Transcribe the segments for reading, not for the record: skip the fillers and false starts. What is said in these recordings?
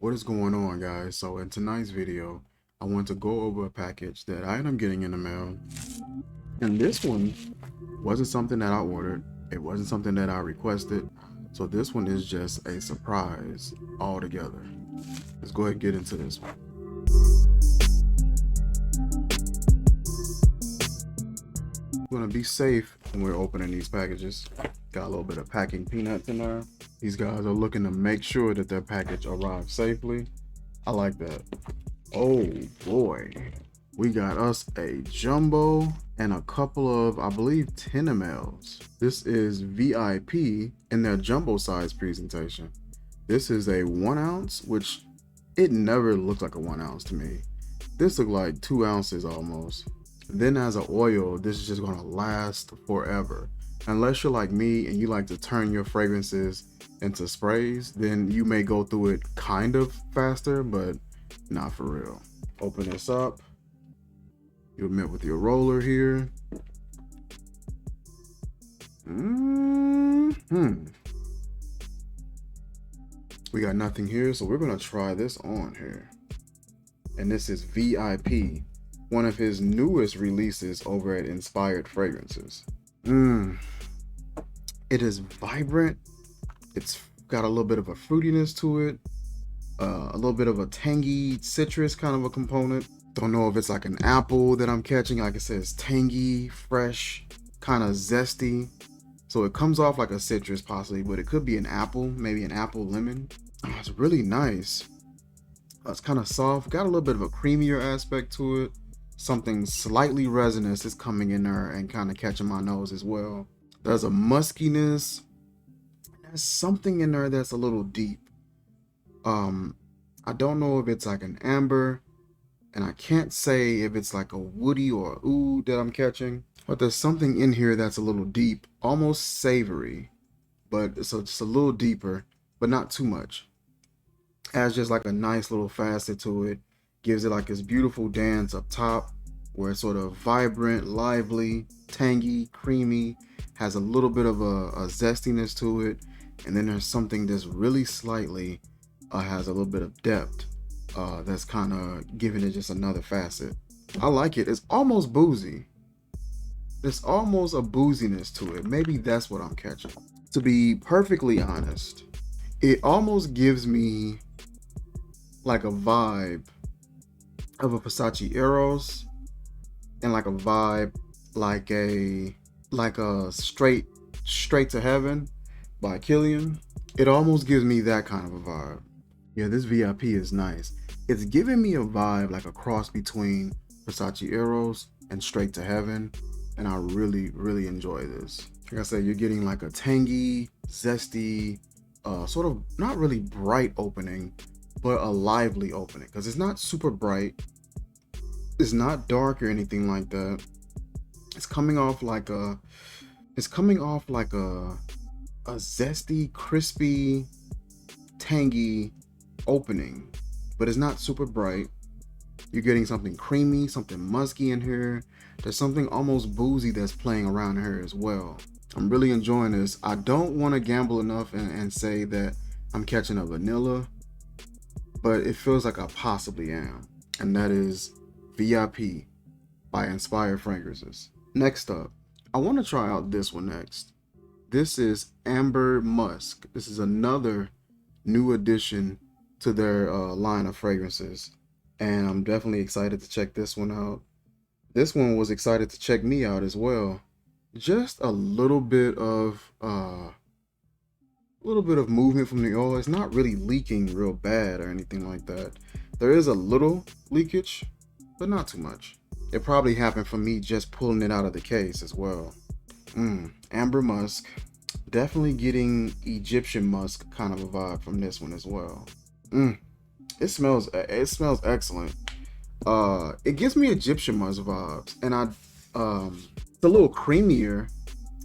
What is going on, guys? So in tonight's video, I want to go over a package that I ended up getting in the mail. And this one wasn't something that I ordered. It wasn't something that I requested. So this one is just a surprise altogether. Let's go ahead and get into this one. We're gonna be safe when we're opening these packages. Got a little bit of packing peanuts in there. These guys are looking to make sure that their package arrives safely. I like that. Oh boy, we got us a jumbo and a couple of, I believe, 10 mLs. This is VIP in their jumbo size presentation. This is a 1 ounce, which it never looked like a 1 ounce to me. This looked like 2 ounces almost. Then as an oil, this is just gonna last forever. Unless you're like me and you like to turn your fragrances into sprays, then you may go through it kind of faster, but not for real. Open this up. You'll met with your roller here. We got nothing here, so we're gonna try this on here. And this is VIP, one of his newest releases over at Inspired Fragrances. It is vibrant. It's got a little bit of a fruitiness to it, a little bit of a tangy citrus kind of a component. Don't know if it's like an apple that I'm catching. Like it says tangy, fresh, kind of zesty. So it comes off like a citrus possibly, but it could be an apple, maybe an apple lemon. Oh, it's really nice. It's kind of soft, got a little bit of a creamier aspect to it. Something slightly resinous is coming in there and kind of catching my nose as well. There's a muskiness. There's something in there that's a little deep. I don't know if it's like an amber, and I can't say if it's like a woody or a oud that I'm catching, but there's something in here that's a little deep, almost savory, but so just a little deeper, but not too much. Adds just like a nice little facet to it. Gives it like this beautiful dance up top where it's sort of vibrant, lively, tangy, creamy, has a little bit of a zestiness to it. And then there's something that's really slightly has a little bit of depth that's kind of giving it just another facet. I like it. It's almost boozy. There's almost a booziness to it. Maybe that's what I'm catching. To be perfectly honest, it almost gives me like a vibe of a Versace Eros and like a vibe like a straight to heaven by Killian. It almost gives me that kind of a vibe. Yeah, this VIP is nice. It's giving me a vibe like a cross between Versace Eros and Straight to Heaven, and I really enjoy this. Like I said, you're getting like a tangy, zesty, sort of not really bright opening, but a lively opening, because it's not super bright. It's not dark or anything like that. It's coming off like a zesty, crispy, tangy opening, but it's not super bright. You're getting something creamy, something musky in here. There's something almost boozy that's playing around here as well. I'm really enjoying this. I don't want to gamble enough and say that I'm catching a vanilla, but it feels like I possibly am. And that is VIP by Inspired Fragrances. Next up, I want to try out this one next. This is Amber Musk. This is another new addition to their line of fragrances, and I'm definitely excited to check this one out. This one was excited to check me out as well. Just a little bit of movement from the oil. It's not really leaking real bad or anything like that. There is a little leakage, but not too much. It probably happened from me just pulling it out of the case as well. Amber Musk. Definitely getting Egyptian musk kind of a vibe from this one as well. It smells excellent. It gives me Egyptian musk vibes, and it's a little creamier,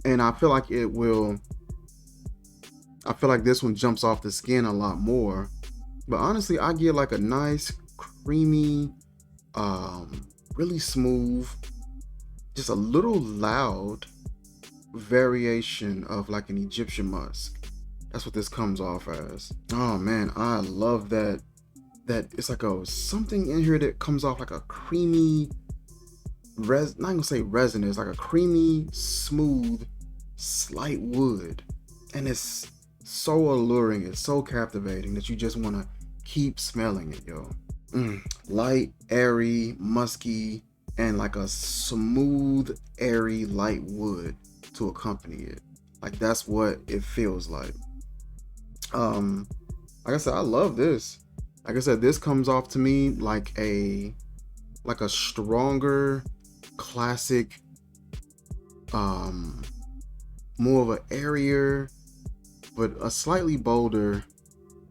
and I feel like this one jumps off the skin a lot more. But honestly, I get like a nice creamy, really smooth, just a little loud variation of like an Egyptian musk. That's what this comes off as. Oh man, I love that that it's like a something in here that comes off like a creamy not gonna say resin, it's like a creamy, smooth, slight wood. And it's so alluring, it's so captivating that you just wanna keep smelling it, yo. Light, airy, musky, and like a smooth, airy, light wood to accompany it. Like that's what it feels like. Like I said, I love this. Like I said, this comes off to me like a stronger, classic, more of an airier, but a slightly bolder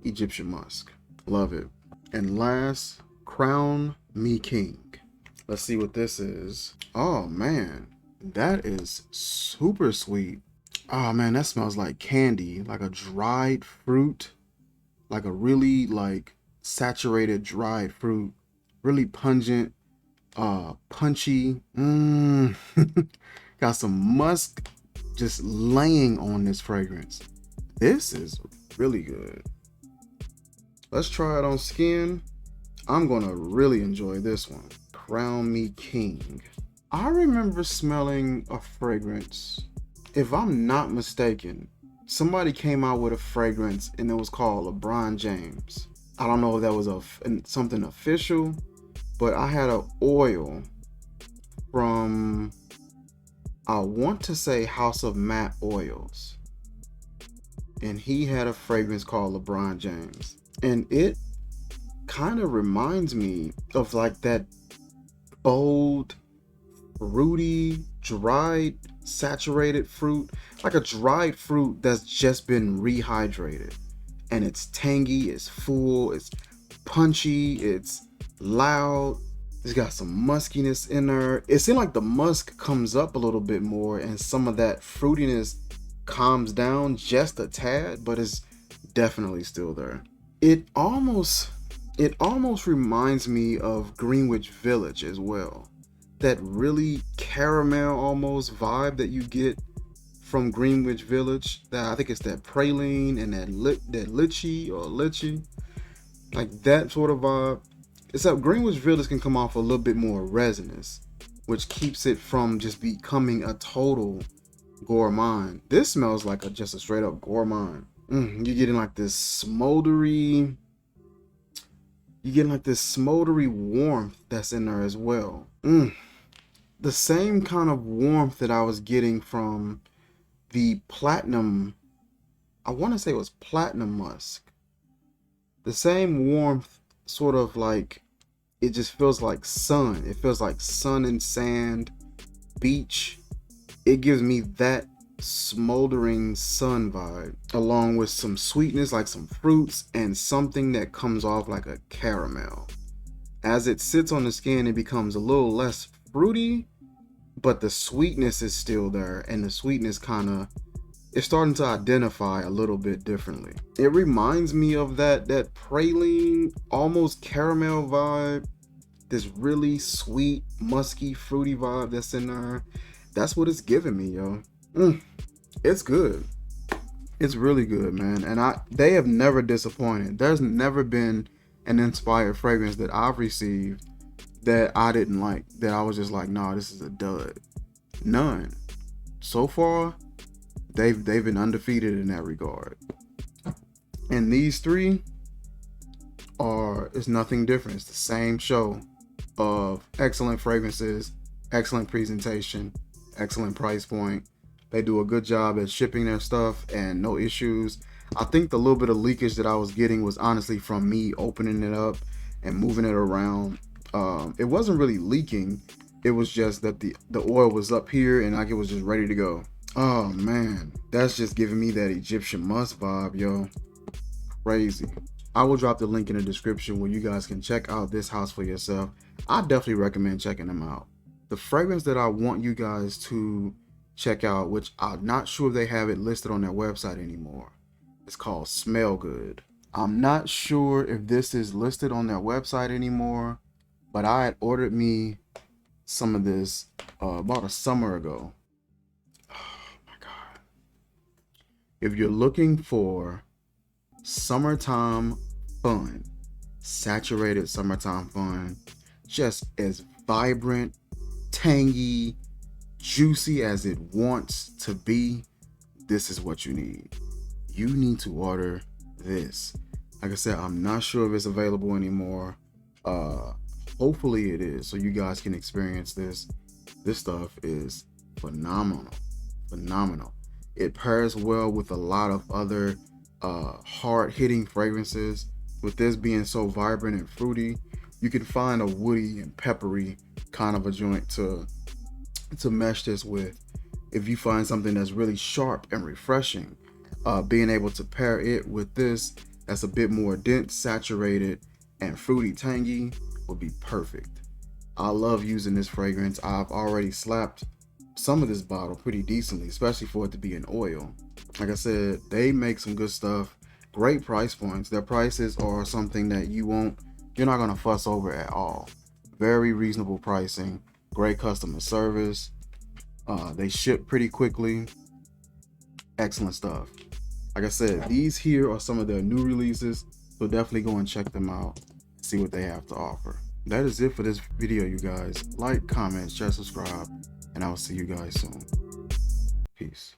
Egyptian musk. Love it. And last, Crown Me King. Let's see what this is. Oh man, that is super sweet. Oh man, that smells like candy, like a dried fruit, like a really like saturated dried fruit, really pungent, punchy. Got some musk just laying on this fragrance. This is really good. Let's try it on skin. I'm gonna really enjoy this one. Crown Me King. I remember smelling a fragrance, if I'm not mistaken, somebody came out with a fragrance and it was called LeBron James. I don't know if that was something official, but I had an oil from, I want to say House of Matte Oils, and he had a fragrance called LeBron James, and it kind of reminds me of like that bold, fruity, dried, saturated fruit, like a dried fruit that's just been rehydrated, and it's tangy, it's full, it's punchy, it's loud, it's got some muskiness in there. It seems like the musk comes up a little bit more and some of that fruitiness calms down just a tad, but it's definitely still there. It almost reminds me of Greenwich Village as well. That really caramel almost vibe that you get from Greenwich Village. That I think it's that praline and that lychee, like that sort of vibe. Except Greenwich Village can come off a little bit more resinous, which keeps it from just becoming a total gourmand. This smells like just a straight up gourmand. You're getting like this smoldery. You're getting like this smoldery warmth that's in there as well. The same kind of warmth that I was getting from the platinum, I want to say it was platinum musk. The same warmth, sort of like, it just feels like sun. It feels like sun and sand, beach. It gives me that smoldering sun vibe, along with some sweetness, like some fruits, and something that comes off like a caramel. As it sits on the skin, it becomes a little less fruity, but the sweetness is still there, and the sweetness kind of, it's starting to identify a little bit differently. It reminds me of that praline, almost caramel vibe, this really sweet, musky, fruity vibe that's in there. That's what it's giving me, yo. It's good. It's really good, man. And they have never disappointed. There's never been an inspired fragrance that I've received that I didn't like, that I was just like, nah, this is a dud. None. So far, they've been undefeated in that regard. And these three it's nothing different. It's the same show of excellent fragrances, excellent presentation, excellent price point. They do a good job at shipping their stuff and no issues. I think the little bit of leakage that I was getting was honestly from me opening it up and moving it around. It wasn't really leaking. It was just that the oil was up here and like it was just ready to go. Oh man, that's just giving me that Egyptian musk vibe, yo. Crazy. I will drop the link in the description where you guys can check out this house for yourself. I definitely recommend checking them out. The fragrance that I want you guys to check out, which I'm not sure if they have it listed on their website anymore, it's called Smell Good. I'm not sure if this is listed on their website anymore, but I had ordered me some of this about a summer ago. Oh my God. If you're looking for summertime fun, saturated summertime fun, just as vibrant, tangy, juicy as it wants to be. This is what you need. You need to order this. Like I said, I'm not sure if it's available anymore. Hopefully it is, so you guys can experience this. This stuff is phenomenal. It pairs well with a lot of other hard-hitting fragrances. With this being so vibrant and fruity, you can find a woody and peppery kind of a joint to mesh this with. If you find something that's really sharp and refreshing, being able to pair it with this that's a bit more dense, saturated, and fruity tangy would be perfect. I love using this fragrance. I've already slapped some of this bottle pretty decently, especially for it to be an oil. Like I said, they make some good stuff. Great price points. Their prices are something that you're not gonna fuss over at all. Very reasonable pricing, great customer service. They ship pretty quickly. Excellent stuff. Like I said, these here are some of their new releases, so definitely go and check them out, see what they have to offer. That is it for this video, you guys. Like, comment, share, subscribe, and I will see you guys soon. Peace.